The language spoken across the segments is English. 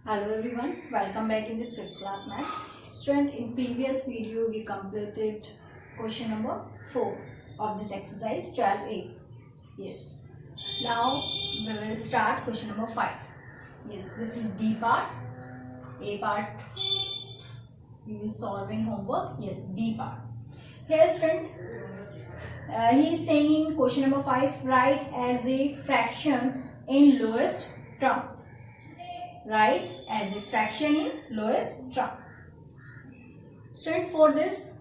Hello everyone, welcome back in this 5th class math. Student, in previous video we completed question number 4 of this exercise 12a. Yes. Now we will start question number 5. Yes, this is D part. A part we will solve in homework. Yes, B part. Here student, he is saying in question number 5, write as a fraction in lowest terms. Write as a fraction in lowest term. Student, for this,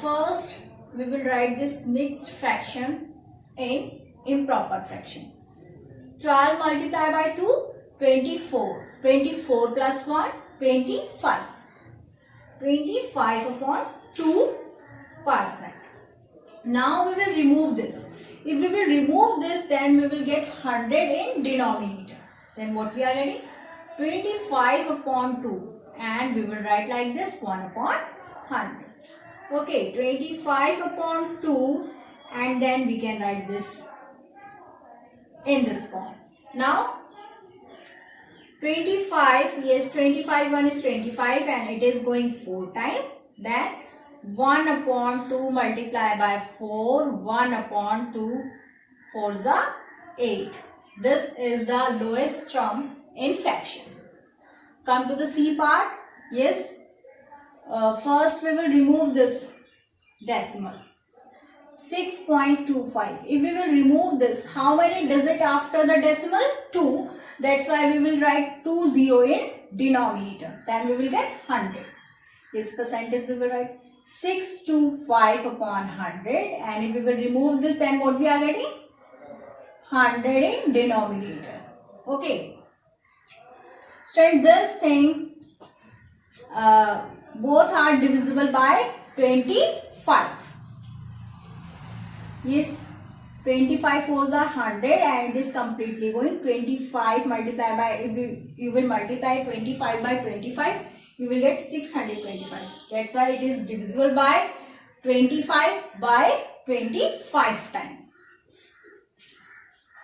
first we will write this mixed fraction in improper fraction. 12 multiplied by 2, 24. 24 plus 1, 25. 25 upon 2%. Now we will remove this. If we will remove this, then we will get 100 in denominator. Then what we are getting? 25 upon 2, and we will write like this, 1 upon 100. Okay, 25 upon 2, and then we can write this in this form. Now 25, yes, 25 1 is 25 and it is going 4 times. Then 1 upon 2 multiplied by 4, 1 upon 2, 4 is 8. This is the lowest term in fraction. Come to the C part. Yes. First we will remove this decimal. 6.25. If we will remove this, how many digits after the decimal? 2. That's why we will write 20 in denominator. Then we will get 100. This percentage we will write 625 upon 100. And if we will remove this, then what we are getting? 100 in denominator. Okay. So in this thing, both are divisible by 25. Yes, 25 fours are 100 and it is completely going 25 multiplied by, if you will multiply 25 by 25, you will get 625. That's why it is divisible by 25 by 25 times.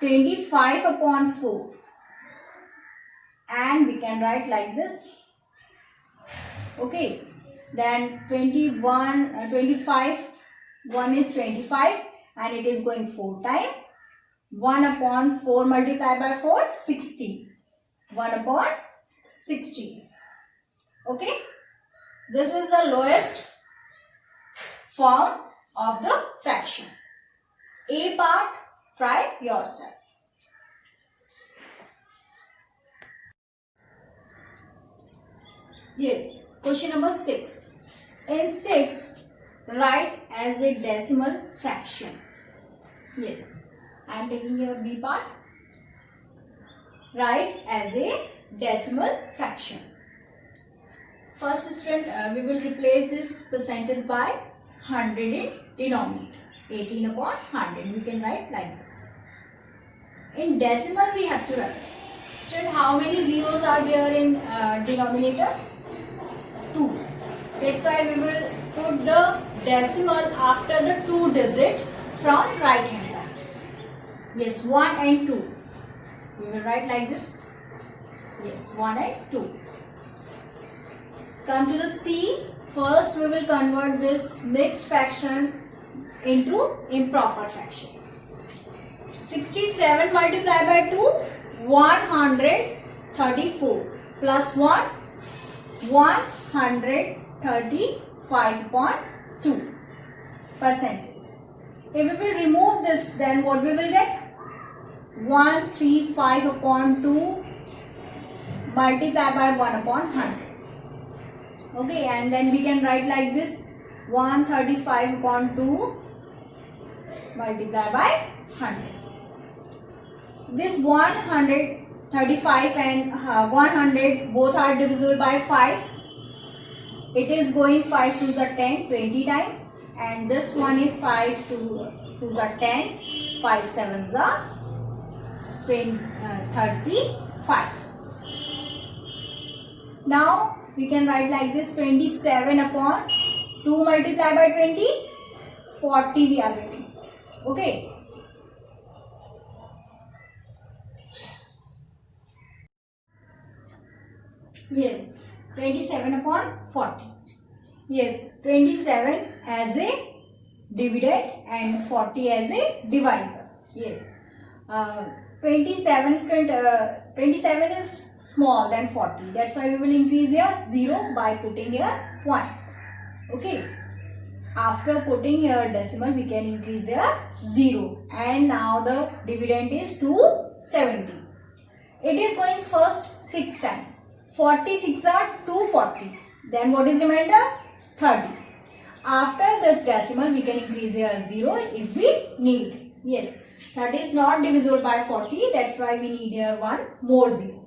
25 upon 4, and we can write like this. Okay, then 25 1 is 25 and it is going 4 times. 1 upon 4 multiplied by 4, 60. 1 upon 60. Okay, this is the lowest form of the fraction. A part, try yourself. Yes, question number 6. In 6, write as a decimal fraction. Yes, I am taking here B part. Write as a decimal fraction. First student, we will replace this percentage by 100 in denominator. 18 upon 100. We can write like this. In decimal we have to write. Student, how many zeros are there in denominator? 2. That's why we will put the decimal after the 2 digit from right hand side. Yes, 1 and 2. We will write like this. Yes, 1 and 2. Come to the C. First we will convert this mixed fraction into improper fraction. 67 multiplied by 2, 134 plus 1, 135 upon 2 percentage. If we will remove this, then what we will get? 135 upon 2 multiplied by 1 upon 100. Okay, and then we can write like this, 135 upon 2 multiplied by 100. This 135 and 100 both are divisible by 5. It is going 5 2s are 10, 20 times. And this one is 5 2s are 10, 5 7s are 35. Now we can write like this, 27 upon 2 multiplied by 20, 40 we are getting. Okay. Yes, 27 upon 40. Yes, 27 as a dividend and 40 as a divisor. Yes, 27 is small than 40. That's why we will increase here 0 by putting here point. Okay. After putting here decimal, we can increase here 0. And now the dividend is 270. It is going first 6 times. 46 are 240. Then what is remainder? 30. After this decimal, we can increase here 0 if we need. Yes, 30 is not divisible by 40. That's why we need here 1 more 0.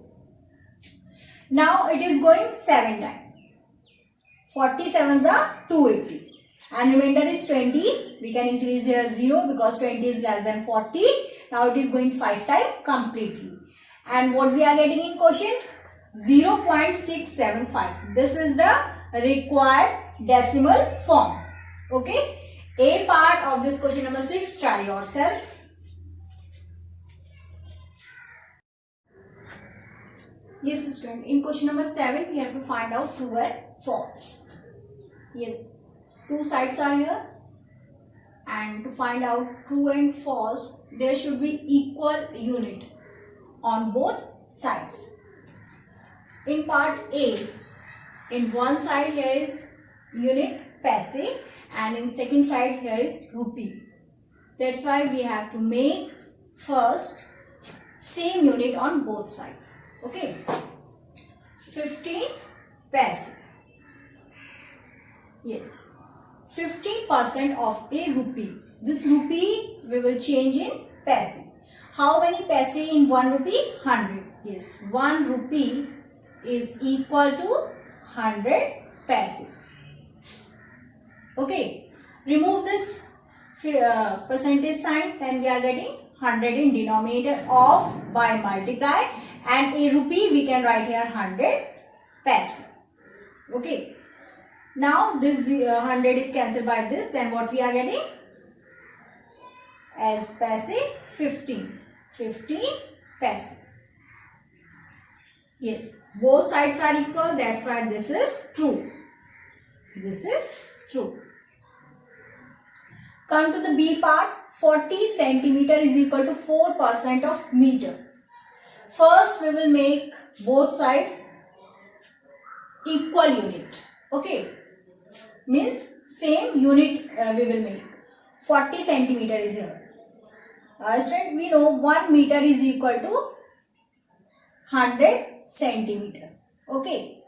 Now it is going 7 times. 47s are 280. And remainder is 20. We can increase here 0 because 20 is less than 40. Now it is going 5 times completely. And what we are getting in quotient? 0.675. This is the required decimal form. Okay. A part of this question number 6. Try yourself. Yes, student. In question number 7, we have to find out true and false. Yes. Two sides are here, and to find out true and false, there should be equal unit on both sides. In part A, in one side here is unit paise and in second side here is rupee. That's why we have to make first same unit on both sides. Okay, 15 paise. Yes. 50% of a rupee. This rupee we will change in paise. How many paise in 1 rupee? 100. Yes, 1 rupee is equal to 100 paise. Okay, remove this percentage sign, then we are getting 100 in denominator of by multiply, and a rupee we can write here 100 paise. Okay. Now this 100 is cancelled by this, then what we are getting? As paise 15 paise. Yes, both sides are equal, that's why this is true. This is true. Come to the B part. 40 centimeter is equal to 4% of meter. First we will make both sides equal unit. Okay, means same unit we will make. 40 centimeter is here. Student, we know 1 meter is equal to 100 centimeter. Okay.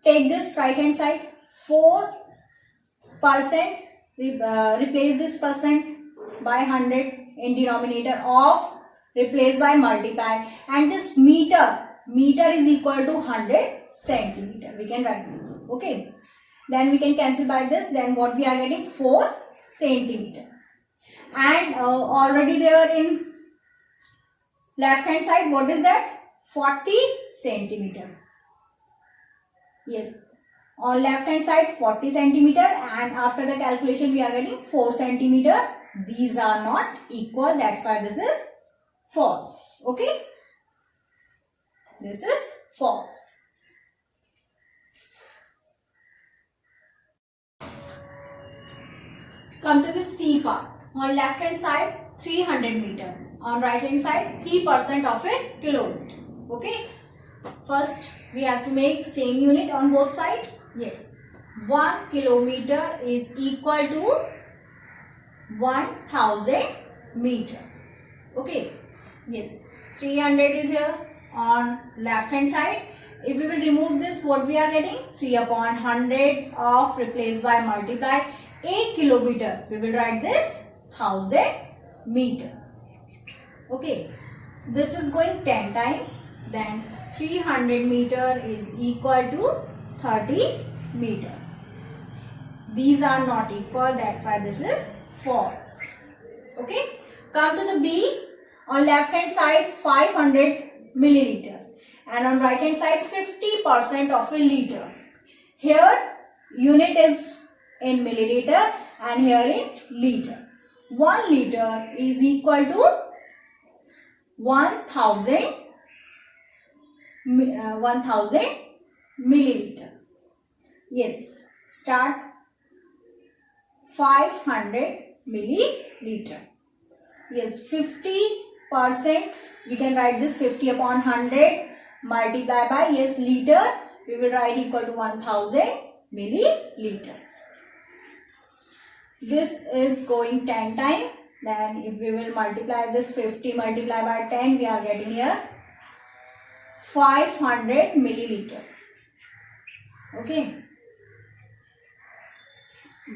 Take this right hand side. 4%. Replace this percent by 100 in denominator of, replace by multiply, and this meter is equal to 100 centimeter. We can write this. Okay. Then we can cancel by this. Then what we are getting? 4 centimeter. And already there in left hand side, what is that? 40 centimeter. Yes. On left hand side 40 centimeter, and after the calculation we are getting 4 centimeter. These are not equal. That's why this is false. Okay. This is false. Come to the C part. On left hand side 300 meter. On right hand side 3% of a kilometer. Okay. First we have to make same unit on both sides. Yes. 1 kilometer is equal to 1000 meter. Okay. Yes. 300 is here on left hand side. If we will remove this, what we are getting? 3 upon 100 of replaced by multiply. A kilometer, we will write this 1000 meter. Okay. This is going 10 times. Then 300 meter is equal to 30 meter. These are not equal. That's why this is false. Okay. Come to the B. On left hand side 500 milliliter. And on right hand side 50% of a liter. Here unit is in milliliter and here in liter. 1 liter is equal to 1000 1000 milliliter. Yes, start 500 milliliter. Yes, 50%, we can write this 50 upon 100 multiply by, yes, liter, we will write equal to 1000 milliliter. This is going 10 times. Then if we will multiply this 50 multiply by 10, we are getting here 500 milliliter. Okay.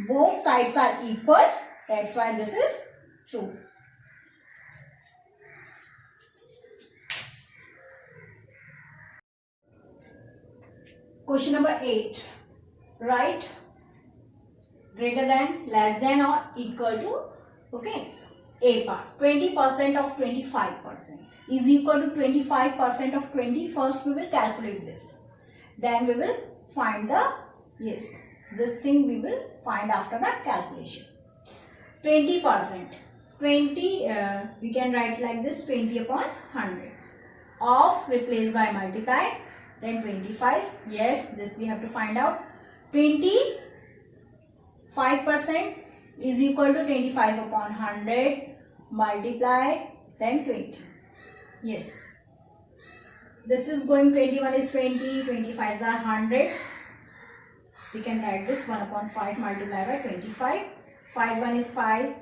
Both sides are equal. That's why this is true. Question number 8. Write greater than, less than or equal to, okay, A part. 20% of 25% is equal to 25% of 20. First we will calculate this. Then we will find the, yes, this thing we will find after the calculation. 20%. 20, we can write like this, 20 upon 100. Of replaced by multiply. Then 25. Yes, this we have to find out. 25% is equal to 25 upon 100 multiply then 20. Yes, this is going 21 is 20, 25s are 100. We can write this 1 upon 5 multiply by 25. 5 1 is 5,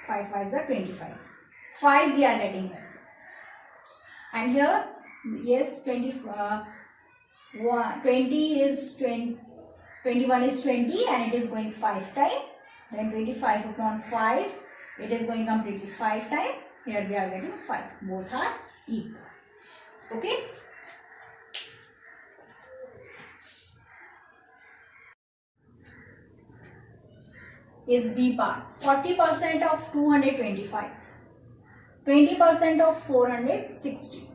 5 5s are 25. 5 we are getting here. And here, yes, 20 is 20, 21 is 20 and it is going 5 times. Then 25 upon 5, it is going completely 5 times. Here we are getting 5. Both are equal. Okay. Is B part. 40% of 225. 20% of 460.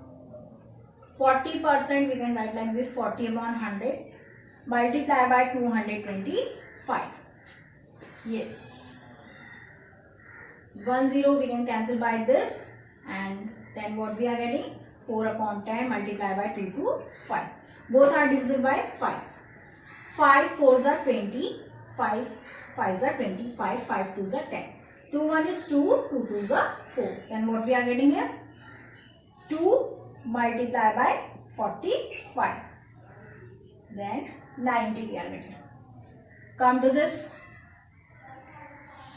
40% we can write like this, 40 upon 100 multiply by 225. Yes, 1 0 we can cancel by this, and then what we are getting, 4 upon 10 multiply by 2 to 5. Both are divisible by 5. 5 4s are 20, 5 5s are 25, 5 2s are 10. 2 1 is 2, 2 2s are 4. Then what we are getting here, 2 multiply by 45. Then 90 we are getting. Come to this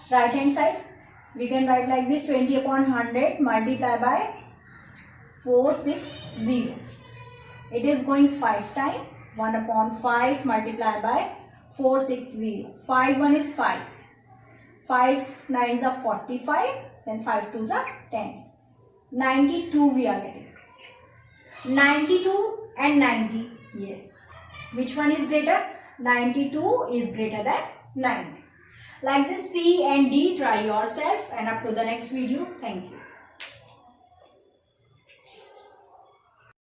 right hand side. We can write like this, 20 upon 100 multiply by 460. It is going 5 times. 1 upon 5 multiply by 460. 5 1 is 5. 5 9s are 45. Then 5 2s are 10. 92 we are getting. 92 and 90. Yes. Which one is greater? 92 is greater than 90. Like this, C and D, try yourself, and up to the next video. Thank you.